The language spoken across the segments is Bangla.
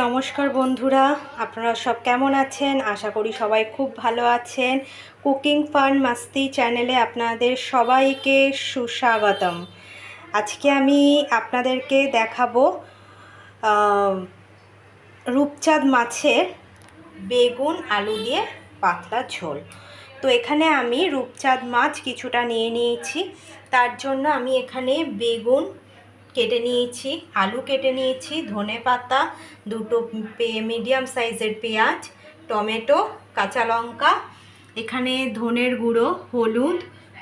নমস্কার বন্ধুরা, আপনারা সব কেমন আছেন? আশা করি সবাই খুব ভালো আছেন। কুকিং ফান মাস্তি চ্যানেলে আপনাদের সবাইকে সুস্বাগতম। আজকে আমি আপনাদেরকে দেখাবো রূপচাঁদ মাছের বেগুন আলু দিয়ে পাতলা ঝোল। তো এখানে আমি রূপচাঁদ মাছ কিছুটা নিয়ে নিয়েছি। তার জন্য আমি এখানে বেগুন কেটে নিয়েছি, আলু কেটে নিয়েছি, ধনেপাতা, দুটো মিডিয়াম সাইজের পেঁয়াজ, টমেটো, কাঁচা লঙ্কা, এখানে ধনের গুঁড়ো, হলুদ,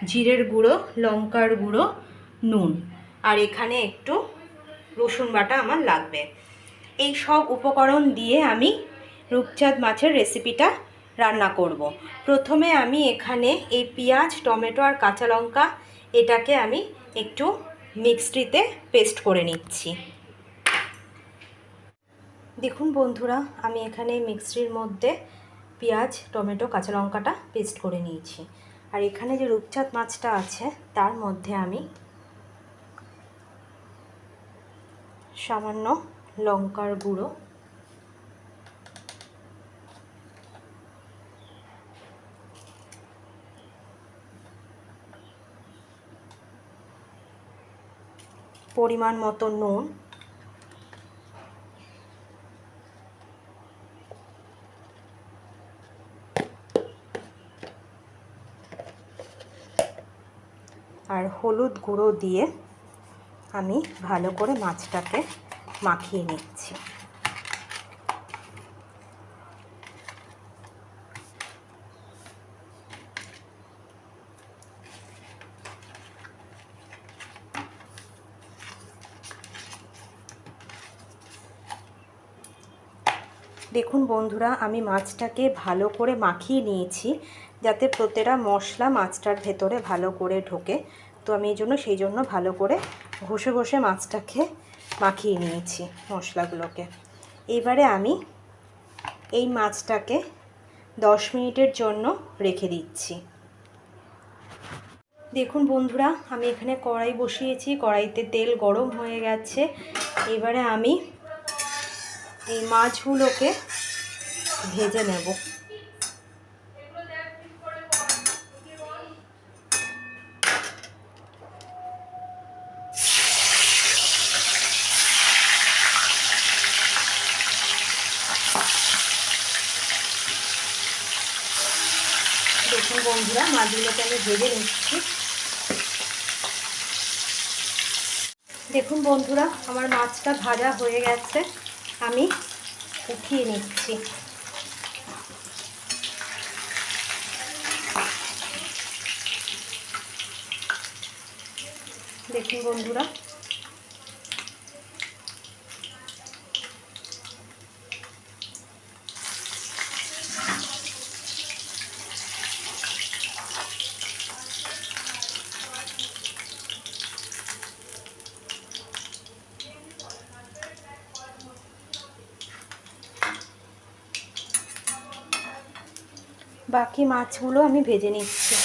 জিরের গুঁড়ো, লঙ্কার গুঁড়ো, নুন, আর এখানে একটু রসুন বাটা আমার লাগবে। এই সব উপকরণ দিয়ে আমি রূপচাঁদ মাছের রেসিপিটা রান্না করব। প্রথমে আমি এখানে এই পেঁয়াজ, টমেটো আর কাঁচা লঙ্কা এটাকে আমি একটু মিক্সিতে পেস্ট করে নিচ্ছি। দেখুন বন্ধুরা, আমি এখানে মিক্সির মধ্যে পেঁয়াজ, টমেটো, কাঁচা লঙ্কাটা পেস্ট করে নিয়েছি। আর এখানে যে রূপচাঁদ মাছটা আছে তার মধ্যে আমি সামান্য লঙ্কার গুঁড়ো, পরিমাণ মতো নুন, আর হলুদ গুঁড়ো দিয়ে আমি ভালো করে মাছটাকে মাখিয়ে নিচ্ছি। দেখুন বন্ধুরা, আমি মাছটাকে ভালো করে মাখিয়ে নিয়েছি যাতে প্রতিটা মশলা মাছটার ভেতরে ভালো করে ঢোকে। তো আমি সেই জন্য ভালো করে ঘষে ঘষে মাছটাকে মাখিয়ে নিয়েছি মশলাগুলোকে। এবারে আমি এই মাছটাকে 10 মিনিটের জন্য রেখে দিচ্ছি। দেখুন বন্ধুরা, আমি এখানে কড়াই বসিয়েছি, কড়াইতে তেল গরম হয়ে গেছে। এবারে আমি এই মাছগুলোকে ভেজে নেব। দেখুন বন্ধুরা, মাছগুলোকে আমি ভেজে নিচ্ছি। দেখুন বন্ধুরা, আমার মাছটা ভাজা হয়ে গেছে, আমি উঠিয়ে নিচ্ছি। দেখুন বন্ধুরা, বাকি মাছগুলো আমি ভেজে নিচ্ছি।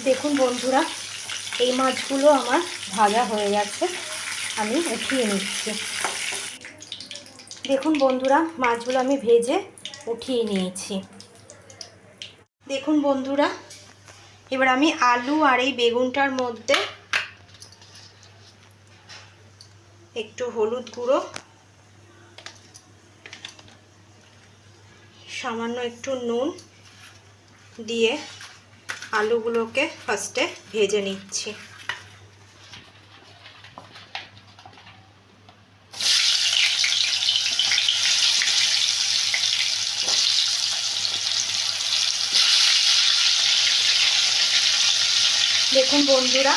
দেখুন বন্ধুরা, এই মাছগুলো আমার ভাজা হয়ে গেছে, আমি উঠিয়ে নিচ্ছি। দেখুন বন্ধুরা, মাছগুলো আমি ভেজে উঠিয়ে নিয়েছি। দেখুন বন্ধুরা, এবার আমি আলু আর এই বেগুনটার মধ্যে একটু হলুদ গুঁড়ো, সামান্য একটু নুন দিয়ে আলুগুলোকে ফার্স্টে ভেজে নিচ্ছি। দেখুন বন্ধুরা,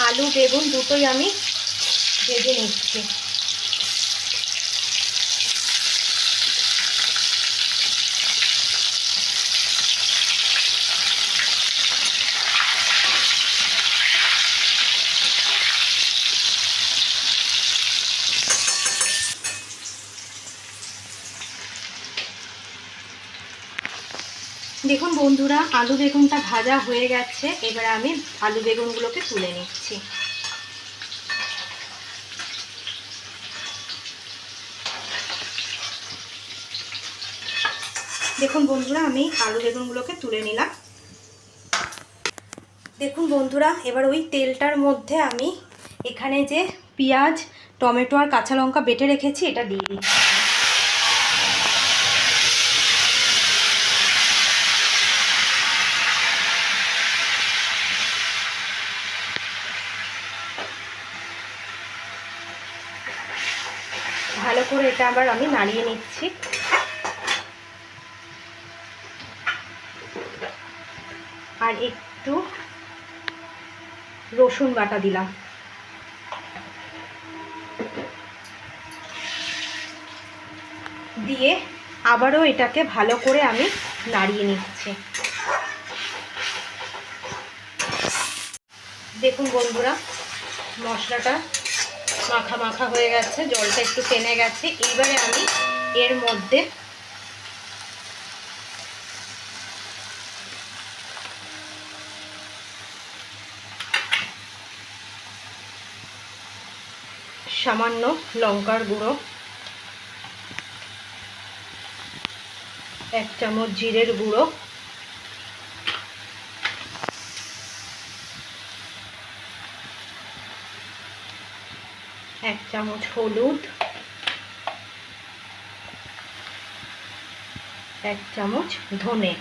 আলু বেগুন দুটোই আমি ভেজে নিচ্ছি। দেখুন বন্ধুরা, আলু বেগুনটা ভাজা হয়ে গেছে। এবার আমি আলু বেগুনগুলোকে তুলে নিচ্ছি। দেখুন বন্ধুরা, আমি আলু বেগুনগুলোকে তুলে নিলাম। দেখুন বন্ধুরা, এবার ওই তেলটার মধ্যে আমি এখানে যে পেঁয়াজ, টমেটো আর কাঁচা লঙ্কা বেটে রেখেছি এটা দিয়ে দিচ্ছি। ভালো করে এটা আবার আমি নাড়িয়ে নিচ্ছি। আর একটু রসুন বাটা দিলাম। দিয়ে আবারও এটাকে ভালো করে আমি নাড়িয়ে নিচ্ছি। দেখুন বন্ধুরা, মশলাটা মাখা মাখা হয়ে গেছে, জলটা একটু টেনে গেছে। এইবারে আমি এর মধ্যে সামান্য লঙ্কার গুঁড়ো, 1 চামচ জিরের গুঁড়ো, 1 চামচ হলুদ, 1 চামচ ধনে,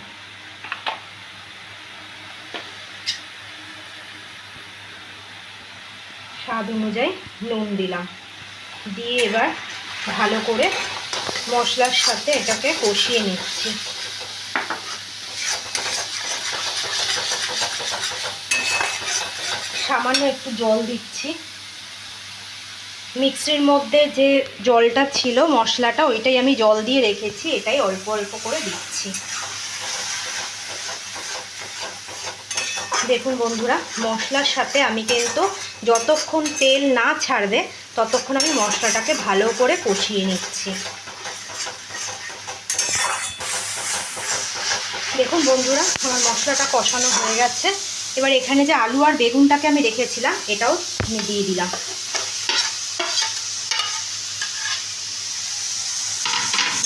স্বাদ অনুযায়ী নুন দিলাম। দিয়ে এবার ভালো করে মশলার সাথে এটাকে কষিয়ে নিচ্ছি। সামান্য একটু জল দিচ্ছি। মিক্সির মধ্যে যে জলটা ছিল মশলাটা, ওইটাই আমি জল দিয়ে রেখেছি, এটাই অল্প অল্প করে দিচ্ছি। দেখুন বন্ধুরা, মশলার সাথে আমি কিন্তু যতক্ষণ তেল না ছাড়বে ততক্ষণ আমি মশলাটাকে ভালো করে কষিয়ে নিচ্ছি। দেখুন বন্ধুরা, আমার মশলাটা কষানো হয়ে গেছে। এবার এখানে যে আলু আর বেগুনটাকে আমি রেখেছিলাম এটাও আমি দিয়ে দিলাম।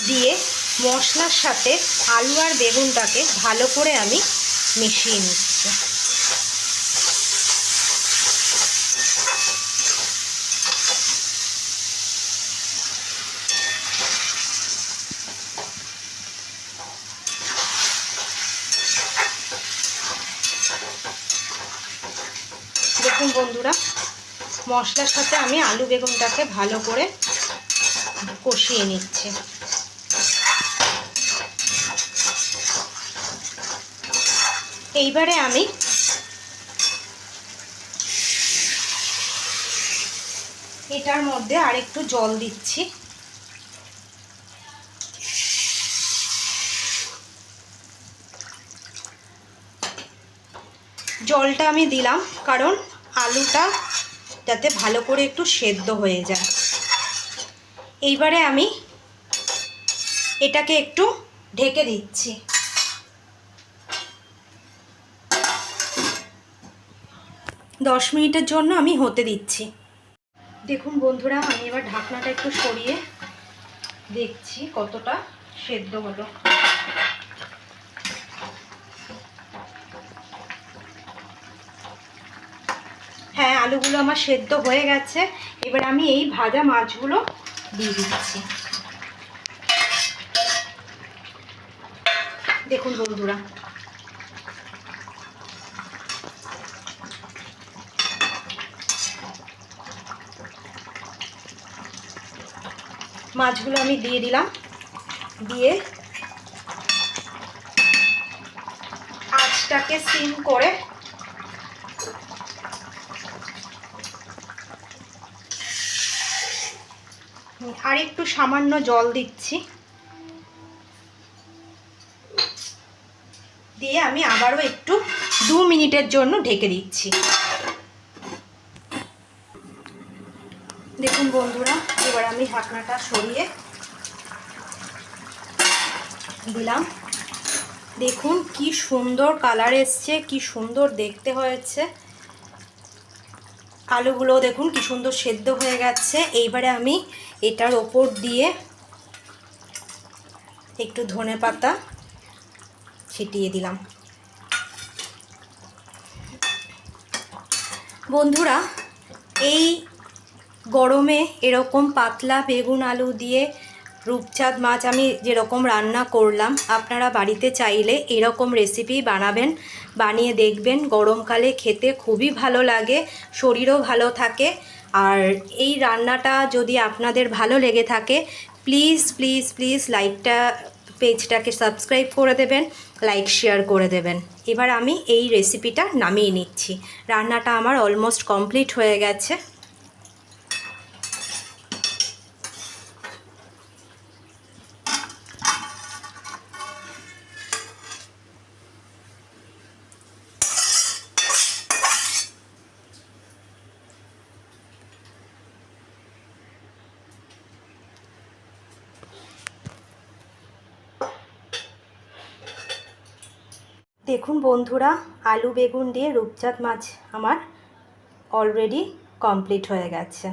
দিয়ে মশলার সাথে আলু আর বেগুনটাকে ভালো করে আমি মিশিয়ে নিচ্ছি। দেখুন বন্ধুরা, মশলার সাথে আমি আলু বেগুনটাকে ভালো করে কষিয়ে নিচ্ছি। এইবারে আমি এটার মধ্যে আরেকটু জল দিচ্ছি। জলটা আমি দিলাম কারণ আলুটা যাতে ভালো করে একটু সেদ্ধ হয়ে যায়। এইবারে আমি এটাকে একটু ঢেকে দিচ্ছি। 10 মিনিটের জন্য আমি হতে দিচ্ছি। দেখুন বন্ধুরা, আমি এবার ঢাকনাটা একটু সরিয়ে দেখছি কতটা সেদ্ধ হলো। হ্যাঁ, আলুগুলো আমার সেদ্ধ হয়ে গেছে। এবার আমি এই ভাজা মাছগুলো দিয়ে দিচ্ছি। দেখুন বন্ধুরা, মাছগুলো আমি দিয়ে দিলাম। দিয়ে আঁচটাকে সিম করে আর একটু সামান্য জল দিচ্ছি। দিয়ে আমি আবারও একটু 2 মিনিটের জন্য ঢেকে দিচ্ছি। দেখুন বন্ধুরা, এবার আমি ঢাকনাটা সরিয়ে দিলাম। দেখুন কি সুন্দর কালার এসছে, কি সুন্দর দেখতে হয়েছে। আলুগুলো দেখুন কি সুন্দর সেদ্ধ হয়ে গেছে। এইবারে আমি এটার ওপর দিয়ে একটু ধনেপাতা ছিটিয়ে দিলাম। বন্ধুরা, এই গরমে এরকম পাতলা বেগুন আলু দিয়ে রূপচাঁদ মাছ আমি যেরকম রান্না করলাম, আপনারা বাড়িতে চাইলে এরকম রেসিপি বানাবেন, বানিয়ে দেখবেন। গরমকালে খেতে খুবই ভালো লাগে, শরীরও ভালো থাকে। আর এই রান্নাটা যদি আপনাদের ভালো লেগে থাকে, প্লিজ প্লিজ প্লিজ পেজটাকে সাবস্ক্রাইব করে দেবেন, লাইক শেয়ার করে দেবেন। এবার আমি এই রেসিপিটা নামিয়ে নিচ্ছি। রান্নাটা আমার অলমোস্ট কমপ্লিট হয়ে গেছে। দেখুন বন্ধুরা, আলু বেগুন দিয়ে রূপচাঁদ মাছ আমার অলরেডি কমপ্লিট হয়ে গেছে।